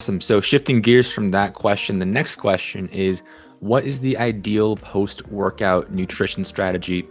Awesome. So shifting gears from that question, the next question is, what is the ideal post-workout nutrition strategy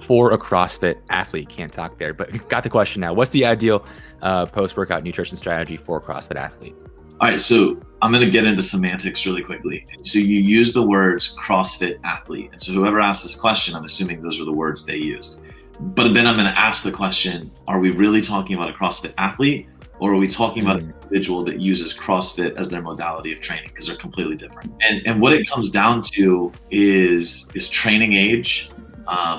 for a CrossFit athlete? Can't talk there, but got the question now. What's the ideal post-workout nutrition strategy for a CrossFit athlete? All right, so I'm going to get into semantics really quickly. So you use the words CrossFit athlete. And so whoever asked this question, I'm assuming those are the words they used. But then I'm going to ask the question, are we really talking about a CrossFit athlete? Or are we talking about an individual that uses CrossFit as their modality of training? Because they're completely different. And what it comes down to is training age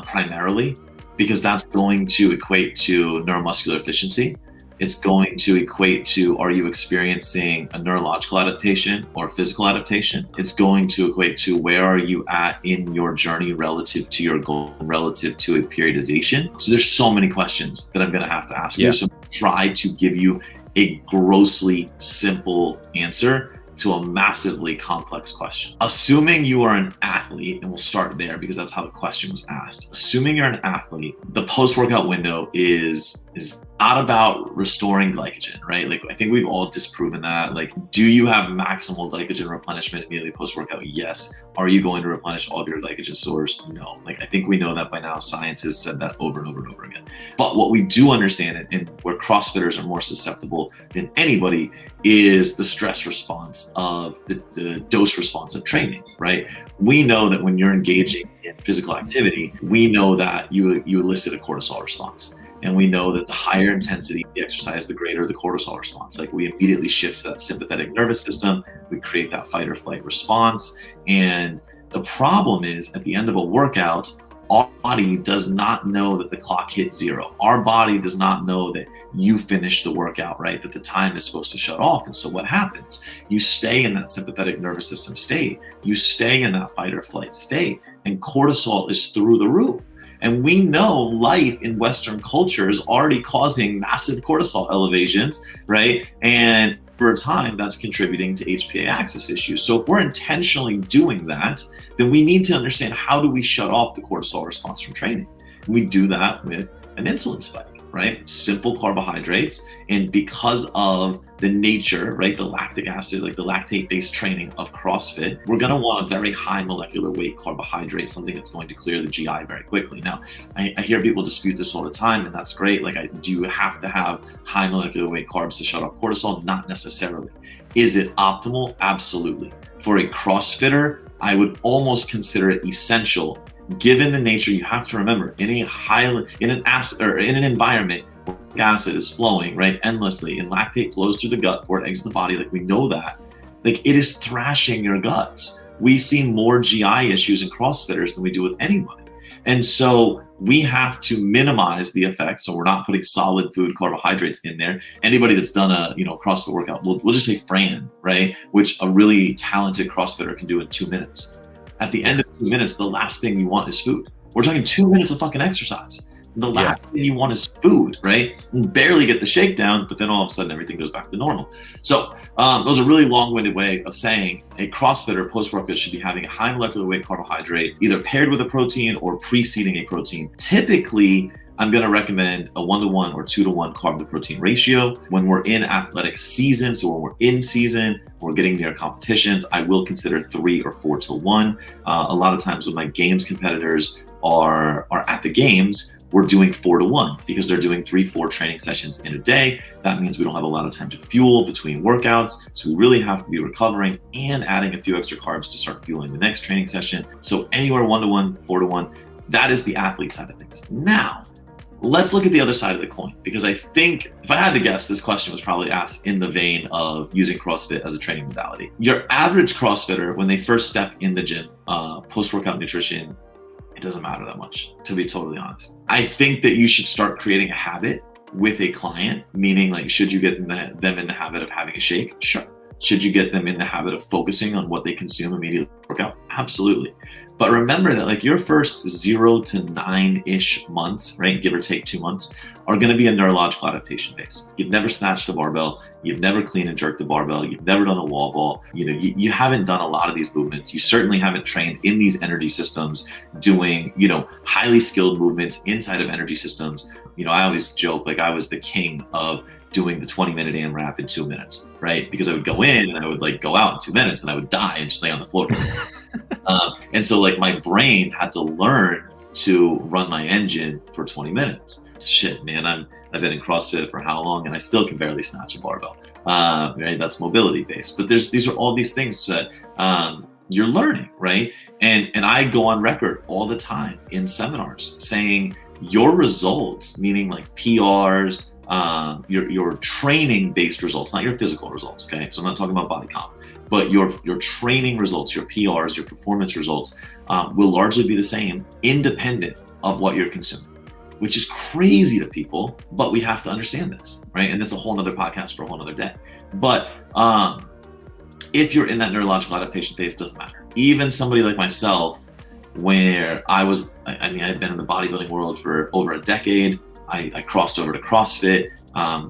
primarily, because that's going to equate to neuromuscular efficiency. It's going to equate to, are you experiencing a neurological adaptation or physical adaptation? It's going to equate to, where are you at in your journey relative to your goal, relative to a periodization? So there's so many questions that I'm going to have to ask you. So try to give you a grossly simple answer to a massively complex question. Assuming you are an athlete, and we'll start there because that's how the question was asked. Assuming you're an athlete, the post-workout window is not about restoring glycogen, right? Like, I think we've all disproven that. Like, do you have maximal glycogen replenishment immediately post-workout? Yes. Are you going to replenish all of your glycogen stores? No. Like, I think we know that by now. Science has said that over and over and over again. But what we do understand, and where CrossFitters are more susceptible than anybody, is the stress response of the dose response of training, right? We know that when you're engaging in physical activity, we know that you elicit a cortisol response. And we know that the higher intensity the exercise, the greater the cortisol response. Like, we immediately shift to that sympathetic nervous system. We create that fight or flight response. And the problem is, at the end of a workout, our body does not know that the clock hit zero. Our body does not know that you finished the workout, right? That the time is supposed to shut off. And so what happens? You stay in that sympathetic nervous system state. You stay in that fight or flight state. And cortisol is through the roof. And we know life in Western culture is already causing massive cortisol elevations, right? And over time, that's contributing to HPA axis issues. So if we're intentionally doing that, then we need to understand, how do we shut off the cortisol response from training? And we do that with an insulin spike, right? Simple carbohydrates. And because of the nature, right, the lactic acid, like the lactate-based training of CrossFit, we're going to want a very high molecular weight carbohydrate, something that's going to clear the GI very quickly. Now, I hear people dispute this all the time, and that's great. Like, do you have to have high molecular weight carbs to shut off cortisol? Not necessarily. Is it optimal? Absolutely. For a CrossFitter, I would almost consider it essential, given the nature. You have to remember, in an environment where acid is flowing, right, endlessly, and lactate flows through the gut before it exits the body, like, we know that, like, it is thrashing your guts. We see more GI issues in CrossFitters than we do with anybody. And so we have to minimize the effects. So we're not putting solid food carbohydrates in there. Anybody that's done a CrossFit workout, we'll just say Fran, right, which a really talented CrossFitter can do in 2 minutes. At the end of 2 minutes, the last thing you want is food. We're talking 2 minutes of fucking exercise. The last thing you want is food, right? You barely get the shakedown, but then all of a sudden everything goes back to normal. So those are a really long-winded way of saying a CrossFitter post-workout should be having a high molecular weight carbohydrate, either paired with a protein or preceding a protein. Typically, I'm going to recommend a 1-to-1 or 2-to-1 carb to protein ratio. When we're in athletic season, so when we're in season, we're getting near competitions, I will consider 3 or 4-to-1. A lot of times when my games competitors are at the games, we're doing 4-to-1 because they're doing 3-4 training sessions in a day. That means we don't have a lot of time to fuel between workouts. So we really have to be recovering and adding a few extra carbs to start fueling the next training session. So anywhere 1-to-1, 4-to-1, that is the athlete side of things. Now, let's look at the other side of the coin, because I think, if I had to guess, this question was probably asked in the vein of using CrossFit as a training modality. Your average CrossFitter, when they first step in the gym, post-workout nutrition, it doesn't matter that much, to be totally honest. I think that you should start creating a habit with a client, meaning, like, should you get them in the habit of having a shake? Sure. Should you get them in the habit of focusing on what they consume immediately workout? Absolutely. But remember that, like, your first 0 to 9-ish months, right, give or take 2 months, are going to be a neurological adaptation phase. You've never snatched a barbell. You've never clean and jerked a barbell. You've never done a wall ball. You haven't done a lot of these movements. You certainly haven't trained in these energy systems doing, highly skilled movements inside of energy systems. I always joke, like, I was the king of doing the 20-minute AMRAP in 2 minutes, right? Because I would go in and I would like go out in 2 minutes and I would die and just lay on the floor. And so like my brain had to learn to run my engine for 20 minutes. Shit, man, I've been in CrossFit for how long and I still can barely snatch a barbell. Right? That's mobility based. But these are all these things that you're learning, right? And I go on record all the time in seminars saying your results, meaning like PRs, your training based results, not your physical results. Okay. So I'm not talking about body comp, but your training results, your PRs, your performance results will largely be the same independent of what you're consuming, which is crazy to people, but we have to understand this, right? And that's a whole nother podcast for a whole nother day. But if you're in that neurological adaptation phase, it doesn't matter. Even somebody like myself, where I had been in the bodybuilding world for over a decade. I crossed over to CrossFit.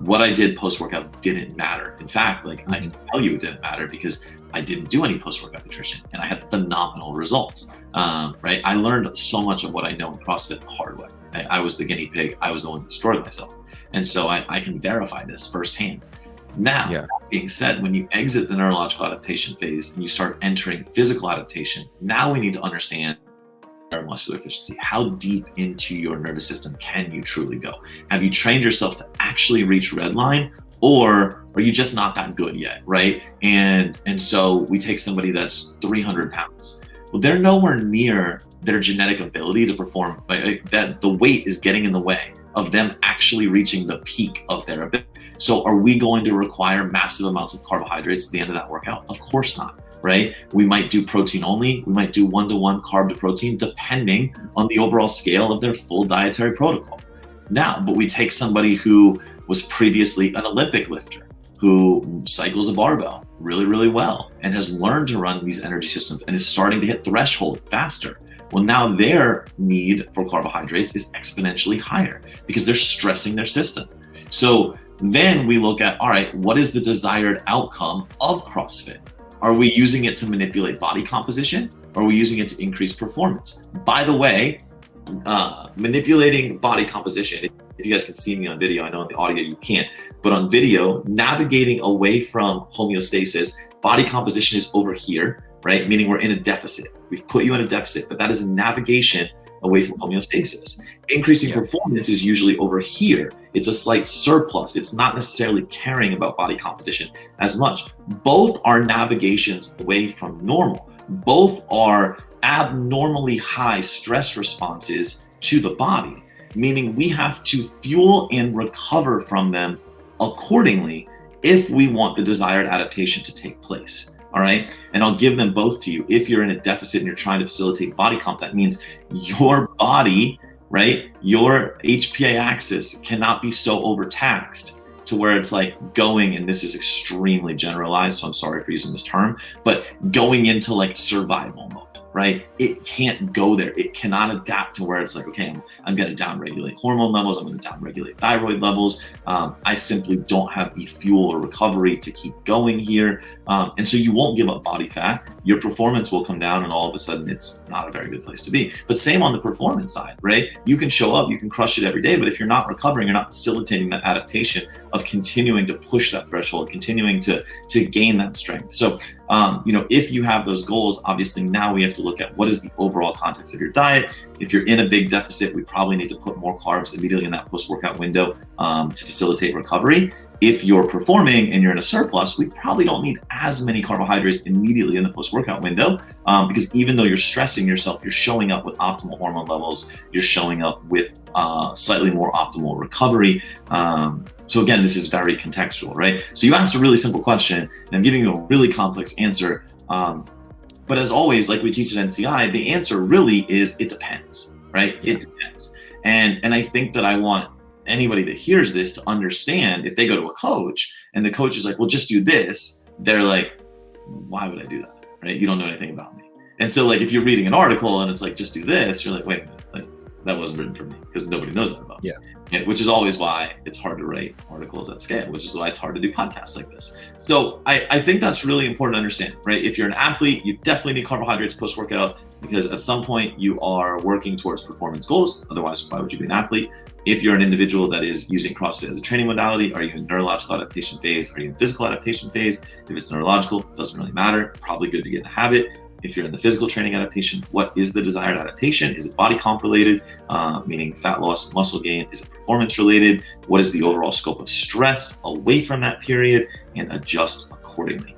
What I did post-workout didn't matter. In fact, like I can tell you it didn't matter because I didn't do any post-workout nutrition and I had phenomenal results, right? I learned so much of what I know in CrossFit the hard way. I was the guinea pig. I was the one who destroyed myself. And so I can verify this firsthand. Now, that being said, when you exit the neurological adaptation phase and you start entering physical adaptation, now we need to understand neuromuscular efficiency. How deep into your nervous system can you truly go? Have you trained yourself to actually reach red line, or are you just not that good yet, right? And so we take somebody that's 300 pounds. Well, they're nowhere near their genetic ability to perform. That the weight is getting in the way of them actually reaching the peak of their ability. So are we going to require massive amounts of carbohydrates at the end of that workout? Of course not. Right? We might do protein only. We might do 1-to-1 carb to protein, depending on the overall scale of their full dietary protocol. Now, but we take somebody who was previously an Olympic lifter, who cycles a barbell really, really well, and has learned to run these energy systems and is starting to hit threshold faster. Well, now their need for carbohydrates is exponentially higher because they're stressing their system. So then we look at, all right, what is the desired outcome of CrossFit? Are we using it to manipulate body composition? Or are we using it to increase performance? By the way, manipulating body composition, if you guys can see me on video, I know in the audio you can't, but on video, navigating away from homeostasis, body composition is over here, right? Meaning we're in a deficit. We've put you in a deficit, but that is a navigation away from homeostasis. Increasing performance is usually over here. It's a slight surplus. It's not necessarily caring about body composition as much. Both are navigations away from normal. Both are abnormally high stress responses to the body, meaning we have to fuel and recover from them accordingly if we want the desired adaptation to take place. All right. And I'll give them both to you. If you're in a deficit and you're trying to facilitate body comp, that means your body, right? Your HPA axis cannot be so overtaxed to where it's like going, and this is extremely generalized, so I'm sorry for using this term, but going into like survival mode, right? It can't go there. It cannot adapt to where it's like, okay, I'm going to downregulate hormone levels. I'm going to downregulate thyroid levels. I simply don't have the fuel or recovery to keep going here. And so you won't give up body fat. Your performance will come down and all of a sudden it's not a very good place to be. But same on the performance side, right? You can show up, you can crush it every day, but if you're not recovering, you're not facilitating that adaptation of continuing to push that threshold, continuing to gain that strength. So, if you have those goals, obviously now we have to look at what is the overall context of your diet. If you're in a big deficit, we probably need to put more carbs immediately in that post-workout window to facilitate recovery. If you're performing and you're in a surplus, we probably don't need as many carbohydrates immediately in the post-workout window because even though you're stressing yourself, you're showing up with optimal hormone levels, you're showing up with slightly more optimal recovery. So again, this is very contextual, right? So you asked a really simple question and I'm giving you a really complex answer. But as always, like we teach at NCI, the answer really is it depends, right? Yeah. It depends. And I think that I want anybody that hears this to understand, if they go to a coach and the coach is like, well, just do this, they're like, why would I do that, right? You don't know anything about me. And so like, if you're reading an article and it's like, just do this, you're like, wait a minute, like, that wasn't written for me because nobody knows that about me. Yeah, which is always why it's hard to write articles at scale, which is why it's hard to do podcasts like this. So I think that's really important to understand, right? If you're an athlete, you definitely need carbohydrates post-workout. because at some point you are working towards performance goals. Otherwise, why would you be an athlete? If you're an individual that is using CrossFit as a training modality, are you in neurological adaptation phase? Are you in physical adaptation phase? If it's neurological, it doesn't really matter. Probably good to get in a habit. If you're in the physical training adaptation, what is the desired adaptation? Is it body comp related, meaning fat loss, muscle gain? Is it performance related? What is the overall scope of stress away from that period? And adjust accordingly.